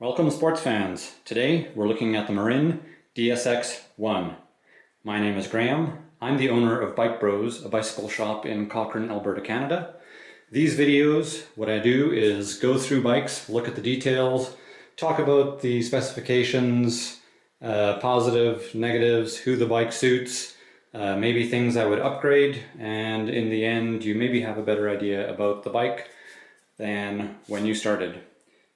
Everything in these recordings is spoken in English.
Welcome sports fans. Today we're looking at the Marin DSX 1. My name is Graham. I'm the owner of Bike Bros, a bicycle shop in Cochrane, Alberta, Canada. These videos, what I do is go through bikes, look at the details, talk about the specifications, positive, negatives, who the bike suits, maybe things I would upgrade, and in the end you maybe have a better idea about the bike than when you started.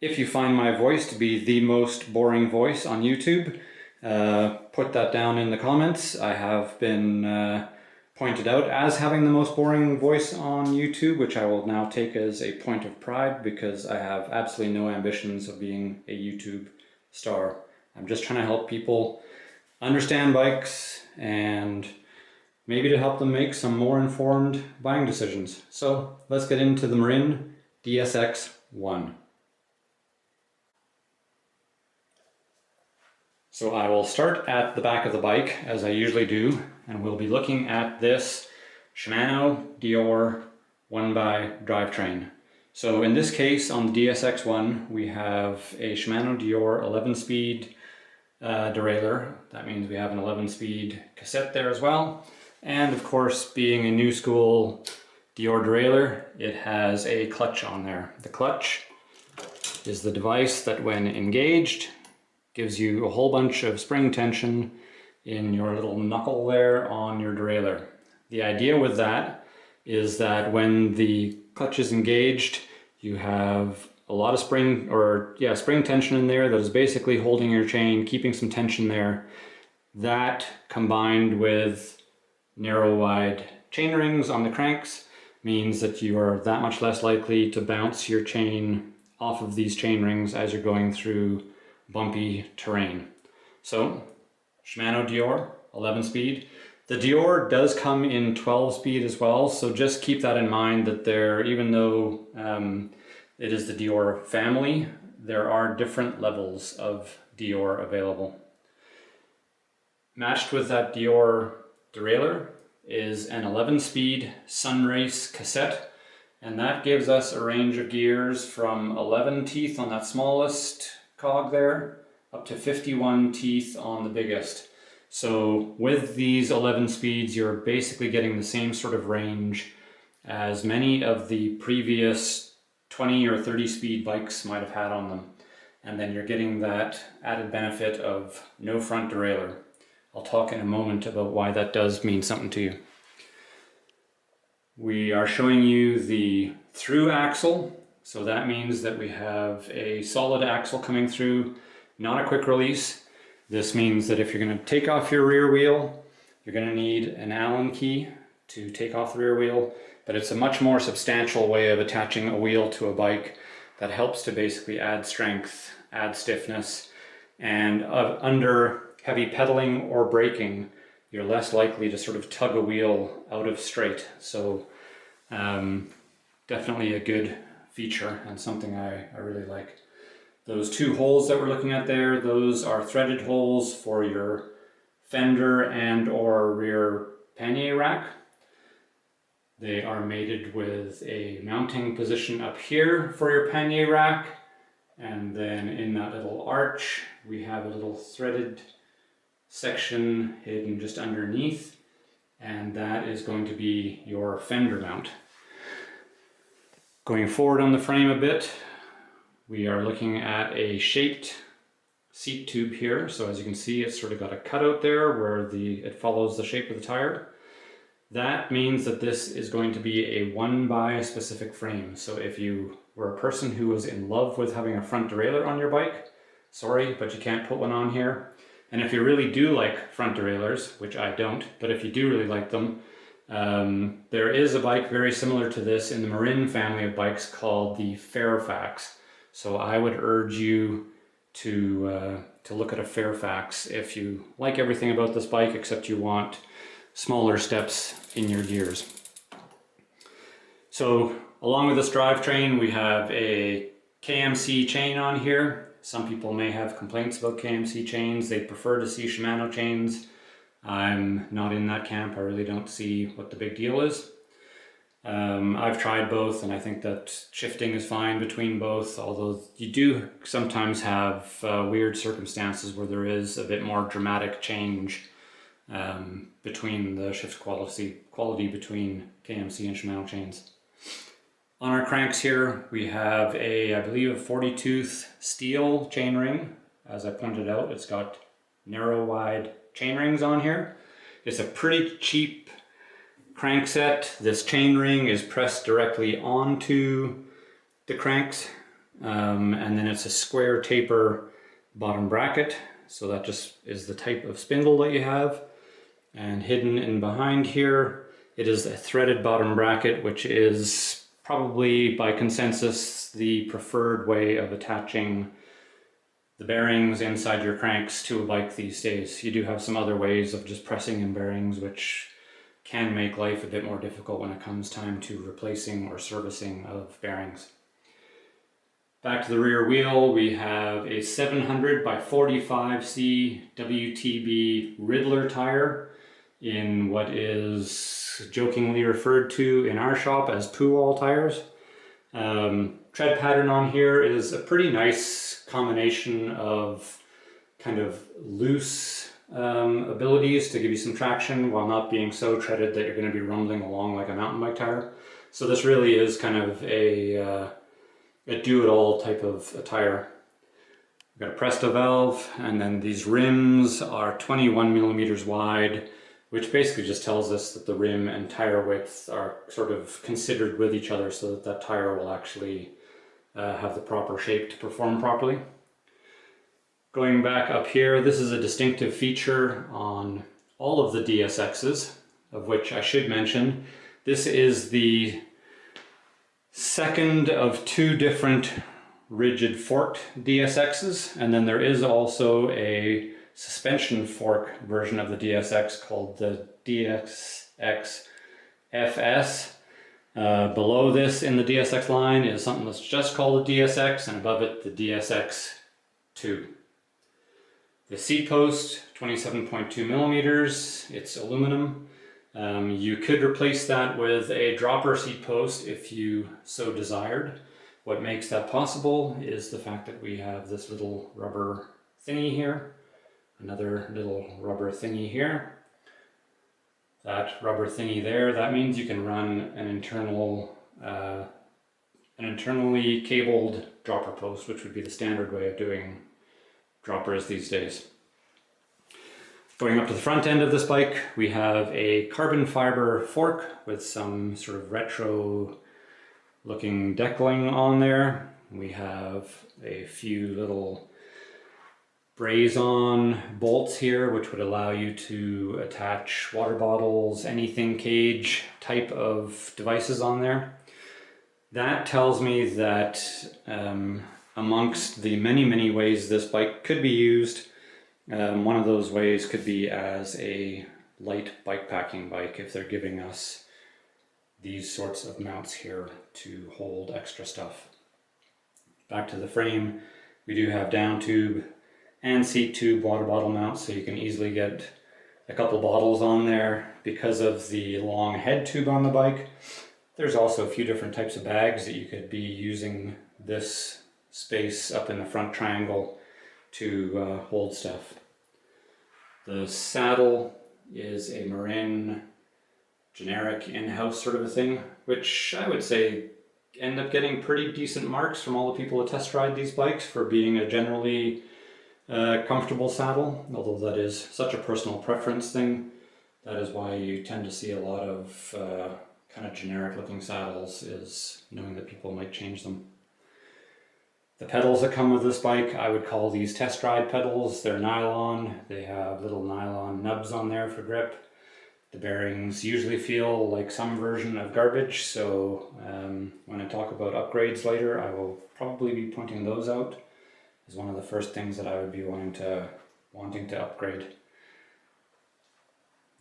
If you find my voice to be the most boring voice on YouTube, put that down in the comments. I have been pointed out as having the most boring voice on YouTube, which I will now take as a point of pride because I have absolutely no ambitions of being a YouTube star. I'm just trying to help people understand bikes and maybe to help them make some more informed buying decisions. So let's get into the Marin DSX 1. So I will start at the back of the bike, as I usually do, and we'll be looking at this Shimano Dior 1x drivetrain. So in this case, on the DSX 1, we have a Shimano Dior 11-speed derailleur. That means we have an 11-speed cassette there as well. And of course, being a new school Dior derailleur, it has a clutch on there. The clutch is the device that, when engaged, gives you a whole bunch of spring tension in your little knuckle there on your derailleur. The idea with that is that when the clutch is engaged, you have a lot of spring tension in there that is basically holding your chain, keeping some tension there. That, combined with narrow wide chain rings on the cranks, means that you are that much less likely to bounce your chain off of these chain rings as you're going through bumpy terrain. So Shimano Dior 11-speed. The Dior does come in 12-speed as well, so just keep that in mind that even though it is the Dior family, there are different levels of Dior available. Matched with that Dior derailleur is an 11-speed Sunrace cassette, and that gives us a range of gears from 11 teeth on that smallest cog there up to 51 teeth on the biggest. So with these 11 speeds, you're basically getting the same sort of range as many of the previous 20 or 30 speed bikes might have had on them. And then you're getting that added benefit of no front derailleur. I'll talk in a moment about why that does mean something to you. We are showing you the Thru-Axle. So that means that we have a solid axle coming through, not a quick release. This means that if you're going to take off your rear wheel, you're going to need an Allen key to take off the rear wheel, but it's a much more substantial way of attaching a wheel to a bike that helps to basically add strength, add stiffness, and under heavy pedaling or braking, you're less likely to sort of tug a wheel out of straight. So definitely a good feature and something I really like. Those two holes that we're looking at there, those are threaded holes for your fender and or rear pannier rack. They are mated with a mounting position up here for your pannier rack, and then in that little arch we have a little threaded section hidden just underneath, and that is going to be your fender mount. Going forward on the frame a bit, we are looking at a shaped seat tube here. So as you can see, it's sort of got a cutout there where it follows the shape of the tire. That means that this is going to be a 1x specific frame. So if you were a person who was in love with having a front derailleur on your bike, sorry, but you can't put one on here. And if you really do like front derailleurs, which I don't, but if you do really like them, there is a bike very similar to this in the Marin family of bikes called the Fairfax. So I would urge you to look at a Fairfax if you like everything about this bike except you want smaller steps in your gears. So along with this drivetrain, we have a KMC chain on here. Some people may have complaints about KMC chains. They prefer to see Shimano chains. I'm not in that camp. I really don't see what the big deal is. I've tried both, and I think that shifting is fine between both, although you do sometimes have weird circumstances where there is a bit more dramatic change between the shift quality between KMC and Shimano chains. On our cranks here, we have I believe a 40 tooth steel chain ring. As I pointed out, it's got narrow wide chain rings on here. It's a pretty cheap crank set. This chain ring is pressed directly onto the cranks, and then it's a square taper bottom bracket. So that just is the type of spindle that you have. And hidden in behind here, it is a threaded bottom bracket, which is probably by consensus the preferred way of attaching the bearings inside your cranks to a bike these days. You do have some other ways of just pressing in bearings, which can make life a bit more difficult when it comes time to replacing or servicing of bearings. Back to the rear wheel, we have a 700 by 45C WTB Riddler tire in what is jokingly referred to in our shop as poo-wall tires. Tread pattern on here is a pretty nice combination of kind of loose abilities to give you some traction while not being so treaded that you're going to be rumbling along like a mountain bike tire. So this really is kind of a do-it-all type of a tire. We've got a Presto valve, and then these rims are 21 millimeters wide, which basically just tells us that the rim and tire width are sort of considered with each other so that that tire will actually have the proper shape to perform properly. Going back up here, this is a distinctive feature on all of the DSXs, of which I should mention, this is the second of two different rigid forked DSXs, and then there is also a suspension fork version of the DSX called the DSX FS. Below this in the DSX line is something that's just called the DSX, and above it the DSX 2. The seat post, 27.2 millimeters, it's aluminum. You could replace that with a dropper seat post if you so desired. What makes that possible is the fact that we have this little rubber thingy here, another little rubber thingy here. That rubber thingy there, that means you can run an internally cabled dropper post, which would be the standard way of doing droppers these days. Going up to the front end of this bike, we have a carbon fiber fork with some sort of retro looking deckling on there. We have a few little braze-on bolts here, which would allow you to attach water bottles, anything cage type of devices on there. That tells me that amongst the many ways this bike could be used, one of those ways could be as a light bike packing bike if they're giving us these sorts of mounts here to hold extra stuff. Back to the frame, we do have down tube and seat tube water bottle mounts, so you can easily get a couple bottles on there because of the long head tube on the bike. There's also a few different types of bags that you could be using this space up in the front triangle to hold stuff. The saddle is a Marin generic in-house sort of a thing, which I would say end up getting pretty decent marks from all the people who test ride these bikes for being a generally comfortable saddle, although that is such a personal preference thing. That is why you tend to see a lot of kind of generic looking saddles, is knowing that people might change them. The pedals that come with this bike, I would call these test ride pedals. They're nylon. They have little nylon nubs on there for grip. The bearings usually feel like some version of garbage, so when I talk about upgrades later, I will probably be pointing those out as one of the first things that I would be wanting to upgrade.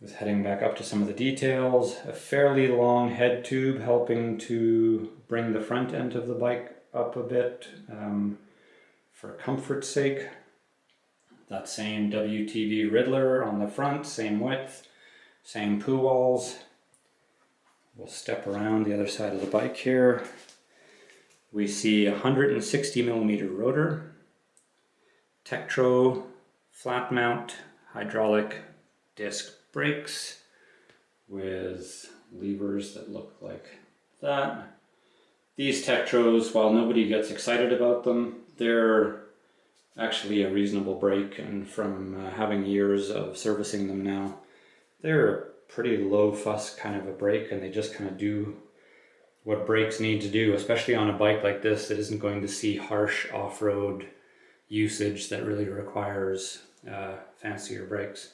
Just heading back up to some of the details, a fairly long head tube helping to bring the front end of the bike up a bit for comfort's sake. That same WTB Riddler on the front, same width, same poo walls. We'll step around the other side of the bike here. We see a 160mm rotor, Tektro flat mount hydraulic disc brakes with levers that look like that. These Tektros, while nobody gets excited about them, they're actually a reasonable brake, and from having years of servicing them now, they're a pretty low fuss kind of a brake, and they just kind of do what brakes need to do, especially on a bike like this that isn't going to see harsh off-road usage that really requires fancier brakes.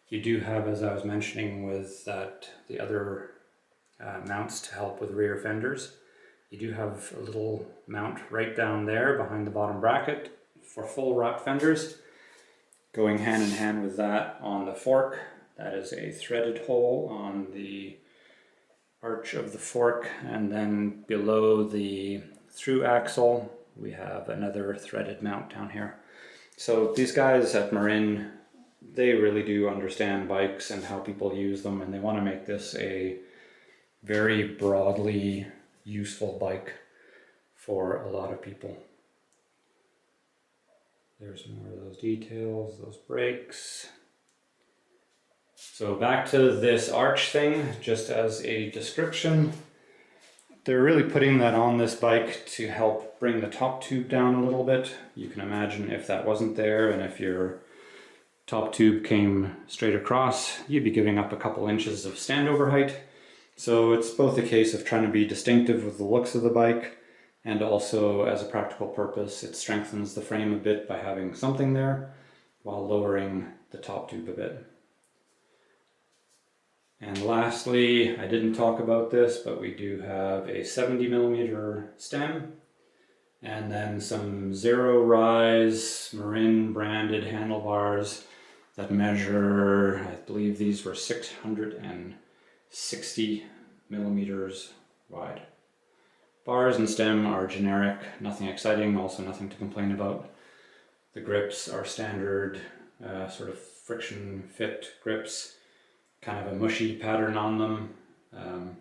You do have, as I was mentioning with the other mounts to help with rear fenders, you do have a little mount right down there behind the bottom bracket for full wrap fenders. Going hand in hand with that on the fork, that is a threaded hole on the arch of the fork, and then below the Thru-Axle we have another threaded mount down here. So these guys at Marin, they really do understand bikes and how people use them, and they want to make this a very broadly useful bike for a lot of people. There's more of those details, those brakes. So back to this arch thing, just as a description. They're really putting that on this bike to help bring the top tube down a little bit. You can imagine if that wasn't there, and if your top tube came straight across, you'd be giving up a couple inches of standover height. So it's both a case of trying to be distinctive with the looks of the bike, and also as a practical purpose, it strengthens the frame a bit by having something there while lowering the top tube a bit. And lastly, I didn't talk about this, but we do have a 70mm stem, and then some zero rise Marin branded handlebars that measure, I believe these were 660mm wide. Bars and stem are generic, nothing exciting, also nothing to complain about. The grips are standard sort of friction fit grips, kind of a mushy pattern on them.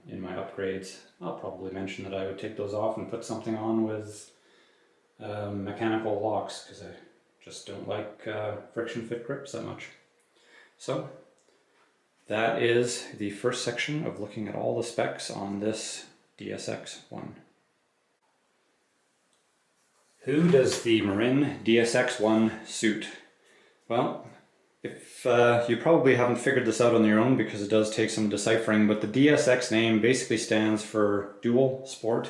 In my upgrades, I'll probably mention that I would take those off and put something on with mechanical locks, because I just don't like friction fit grips that much. So that is the first section of looking at all the specs on this DSX-1. Who does the Marin DSX-1 suit? Well, if you probably haven't figured this out on your own, because it does take some deciphering, but the DSX name basically stands for dual sport.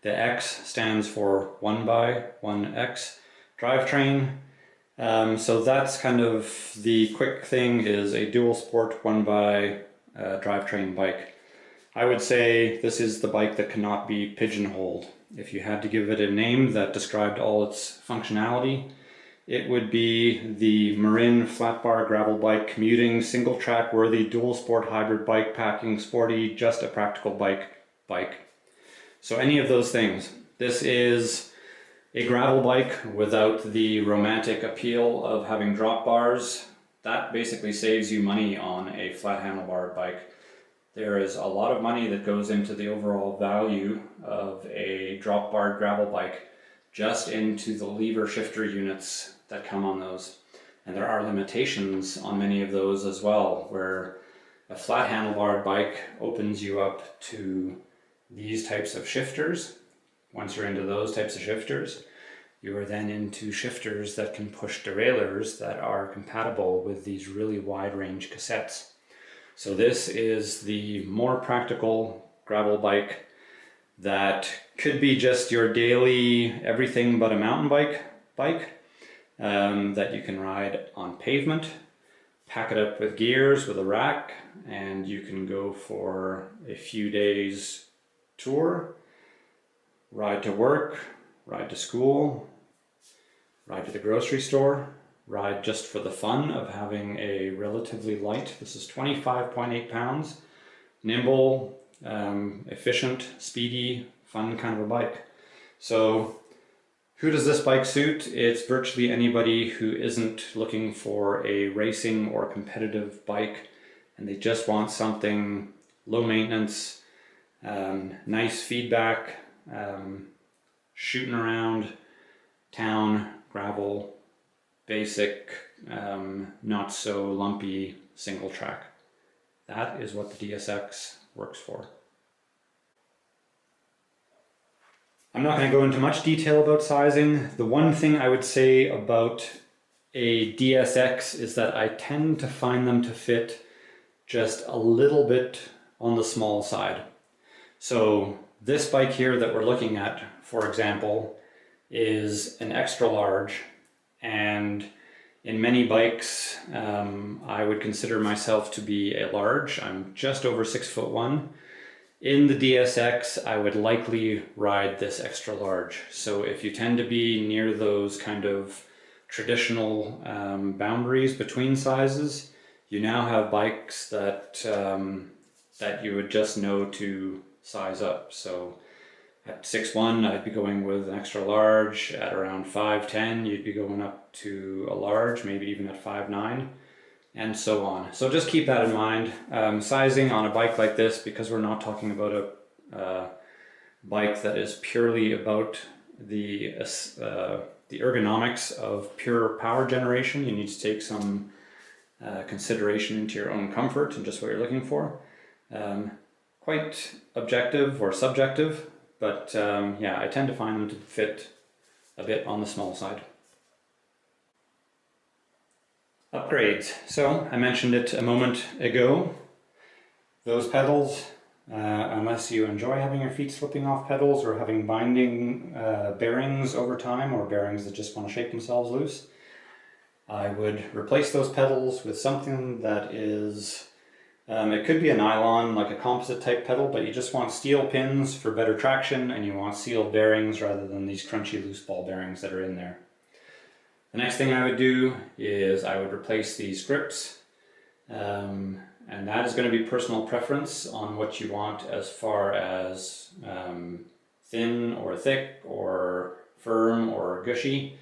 The X stands for 1x1X drivetrain. So that's kind of the quick thing, is a dual sport 1x drivetrain bike. I would say this is the bike that cannot be pigeonholed. If you had to give it a name that described all its functionality, it would be the Marin flat bar gravel bike, commuting, single track worthy, dual sport hybrid bike, packing, sporty, just a practical bike. So any of those things. This is a gravel bike without the romantic appeal of having drop bars. That basically saves you money on a flat handlebar bike. There is a lot of money that goes into the overall value of a drop bar gravel bike, just into the lever shifter units that come on those. And there are limitations on many of those as well, where a flat handlebar bike opens you up to these types of shifters. Once you're into those types of shifters, you are then into shifters that can push derailleurs that are compatible with these really wide range cassettes. So this is the more practical gravel bike that could be just your daily everything but a mountain bike that you can ride on pavement, pack it up with gears with a rack, and you can go for a few days tour, ride to work, ride to school, ride to the grocery store, ride just for the fun of having a relatively light, this is 25.8 pounds, nimble, efficient, speedy, fun kind of a bike. So who does this bike suit? It's virtually anybody who isn't looking for a racing or competitive bike, and they just want something low maintenance, nice feedback, shooting around town, gravel, basic, not so lumpy single track. That is what the DSX works for. I'm not going to go into much detail about sizing. The one thing I would say about a DSX is that I tend to find them to fit just a little bit on the small side. So this bike here that we're looking at, for example, is an extra large, and in many bikes I would consider myself to be a large. I'm just over 6'1". In the DSX, I would likely ride this extra large. So if you tend to be near those kind of traditional boundaries between sizes, you now have bikes that that you would just know to size up. So at 6'1", I'd be going with an extra large. At around 5'10", you'd be going up to a large, maybe even at 5'9", and so on. So just keep that in mind. Sizing on a bike like this, because we're not talking about a bike that is purely about the ergonomics of pure power generation, you need to take some consideration into your own comfort and just what you're looking for. Quite objective or subjective, but yeah, I tend to find them to fit a bit on the small side. Upgrades. So I mentioned it a moment ago. Those pedals, unless you enjoy having your feet slipping off pedals or having binding bearings over time, or bearings that just want to shake themselves loose, I would replace those pedals with something that is, it could be a nylon, like a composite type pedal, but you just want steel pins for better traction, and you want sealed bearings rather than these crunchy loose ball bearings that are in there. The next thing I would do is I would replace these grips, and that is going to be personal preference on what you want as far as thin or thick or firm or gushy.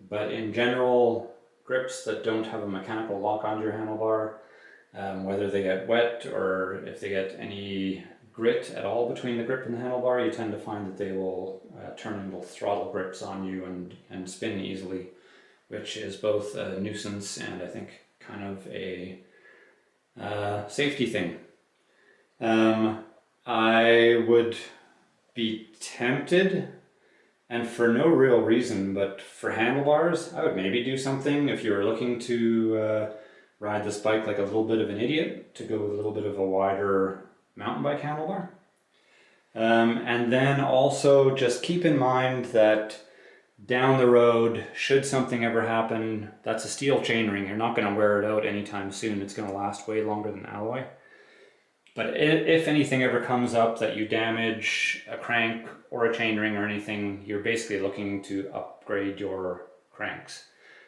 But in general, grips that don't have a mechanical lock onto your handlebar, whether they get wet or if they get any grit at all between the grip and the handlebar, you tend to find that they will turn into throttle grips on you and spin easily, which is both a nuisance and I think kind of a safety thing. I would be tempted, and for no real reason, but for handlebars, I would maybe do something if you were looking to ride this bike like a little bit of an idiot, to go with a little bit of a wider mountain bike handlebar. And then also just keep in mind that down the road, should something ever happen, that's a steel chainring. You're not going to wear it out anytime soon. It's going to last way longer than alloy. But if anything ever comes up that you damage a crank or a chainring or anything, you're basically looking to upgrade your cranks.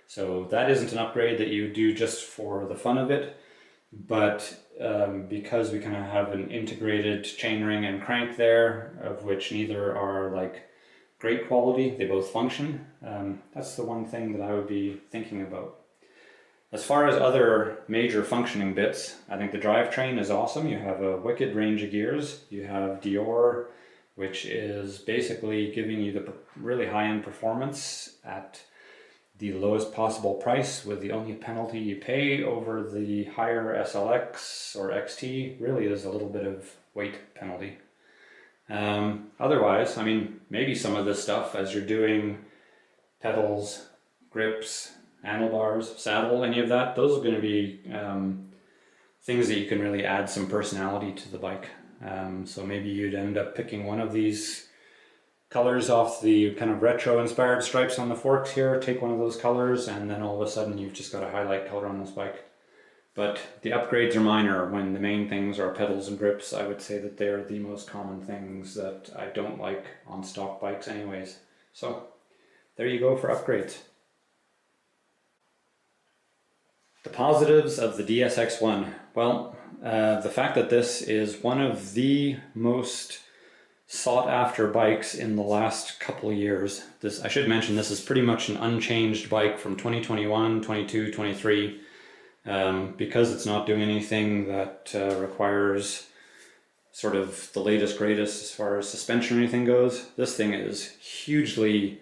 So that isn't an upgrade that you do just for the fun of it, but because we kind of have an integrated chainring and crank there, of which neither are like great quality, they both function. That's the one thing that I would be thinking about. As far as other major functioning bits, I think the drivetrain is awesome. You have a wicked range of gears. You have Dior, which is basically giving you the really high-end performance at the lowest possible price, with the only penalty you pay over the higher SLX or XT really is a little bit of weight penalty. Otherwise, I mean, maybe some of this stuff as you're doing pedals, grips, handlebars, saddle, any of that, those are going to be things that you can really add some personality to the bike. So maybe you'd end up picking one of these colors off the kind of retro inspired stripes on the forks here, take one of those colors, and then all of a sudden you've just got a highlight color on this bike. But the upgrades are minor. When the main things are pedals and grips, I would say that they're the most common things that I don't like on stock bikes anyways. So there you go for upgrades. The positives of the DSX-1. Well, the fact that this is one of the most sought after bikes in the last couple of years. This, I should mention, this is pretty much an unchanged bike from 2021, 22, 23. Because it's not doing anything that requires sort of the latest greatest as far as suspension or anything goes. This thing is hugely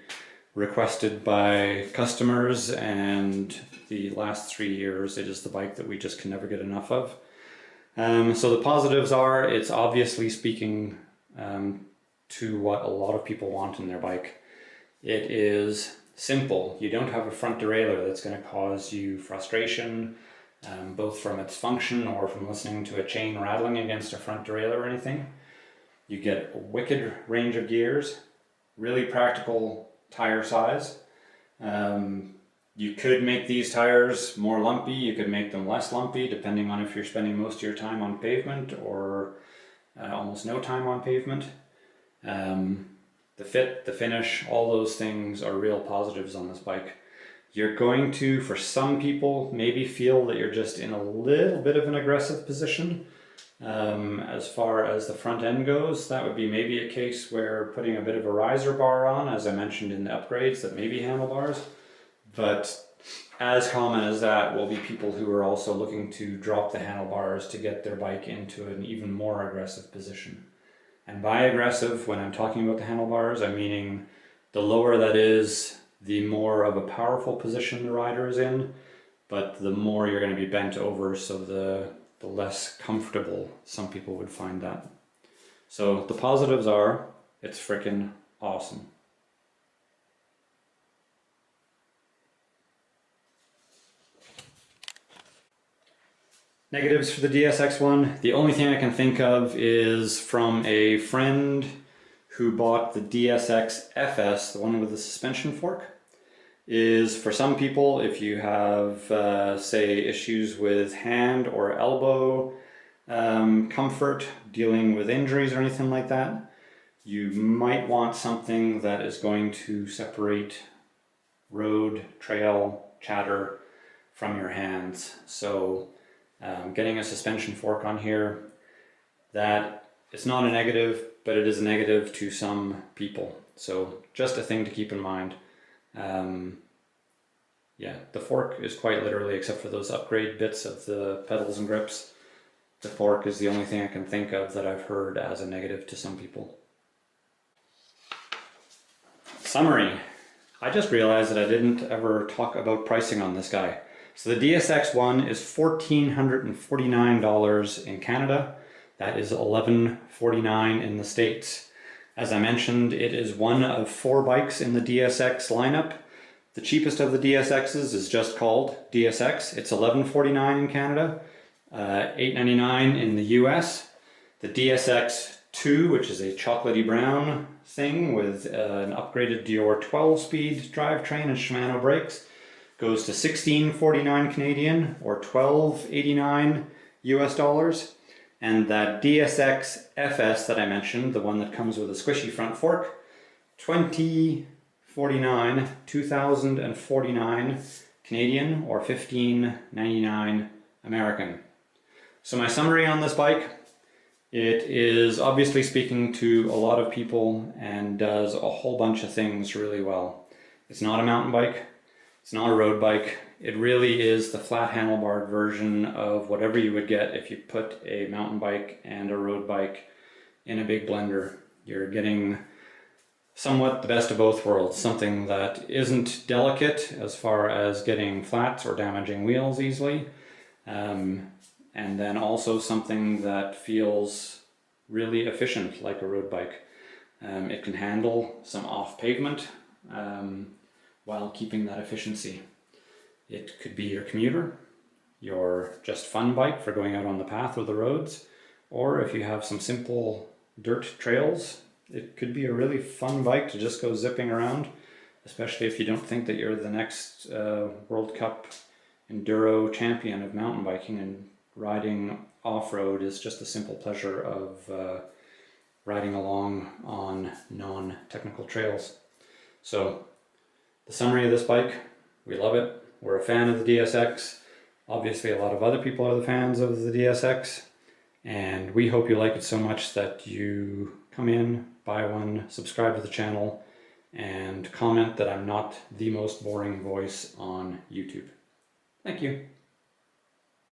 requested by customers, and the last 3 years it is the bike that we just can never get enough of. So the positives are, it's obviously speaking to what a lot of people want in their bike. It is simple. You don't have a front derailleur that's going to cause you frustration, both from its function or from listening to a chain rattling against a front derailleur or anything. You get a wicked range of gears, really practical tire size. You could make these tires more lumpy, you could make them less lumpy, depending on if you're spending most of your time on pavement or almost no time on pavement. The fit, the finish, all those things are real positives on this bike. You're going to, for some people, maybe feel that you're just in a little bit of an aggressive position. As far as the front end goes, that would be maybe a case where putting a bit of a riser bar on, as I mentioned in the upgrades, that may be handlebars. But as common as that will be people who are also looking to drop the handlebars to get their bike into an even more aggressive position. And by aggressive, when I'm talking about the handlebars, I'm meaning the lower that is, the more of a powerful position the rider is in, but the more you're going to be bent over, so the less comfortable some people would find that. So the positives are, it's freaking awesome. Negatives for the DSX one, the only thing I can think of is from a friend who bought the DSX FS, the one with the suspension fork, is for some people, if you have, say, issues with hand or elbow comfort, dealing with injuries or anything like that, you might want something that is going to separate road, trail, chatter from your hands. So getting a suspension fork on here, that it's not a negative, but it is a negative to some people. So just a thing to keep in mind. Yeah, the fork is quite literally, except for those upgrade bits of the pedals and grips, the fork is the only thing I can think of that I've heard as a negative to some people. Summary. I just realized that I didn't ever talk about pricing on this guy. So the DSX one is $1,449 in Canada. That is $1,149 in the States. As I mentioned, it is one of 4 bikes in the DSX lineup. The cheapest of the DSXs is just called DSX. It's $1,149 in Canada, $899 in the US. The DSX 2, which is a chocolatey brown thing with an upgraded Dior 12-speed drivetrain and Shimano brakes, goes to $1,649 Canadian or $1,289 US dollars. And that DSX FS that I mentioned, the one that comes with a squishy front fork, $2,049 Canadian or $1,599 American. So my summary on this bike, it is obviously speaking to a lot of people and does a whole bunch of things really well. It's not a mountain bike, it's not a road bike. It really is the flat handlebar version of whatever you would get if you put a mountain bike and a road bike in a big blender. You're getting somewhat the best of both worlds, something that isn't delicate as far as getting flats or damaging wheels easily, and then also something that feels really efficient like a road bike. It can handle some off pavement while keeping that efficiency. It could be your commuter, your just fun bike for going out on the path or the roads, or if you have some simple dirt trails, it could be a really fun bike to just go zipping around, especially if you don't think that you're the next World Cup Enduro champion of mountain biking, and riding off-road is just the simple pleasure of riding along on non-technical trails. So the summary of this bike, we love it. We're a fan of the DSX. Obviously a lot of other people are the fans of the DSX, and we hope you like it so much that you come in, buy one, subscribe to the channel, and comment that I'm not the most boring voice on YouTube. Thank you.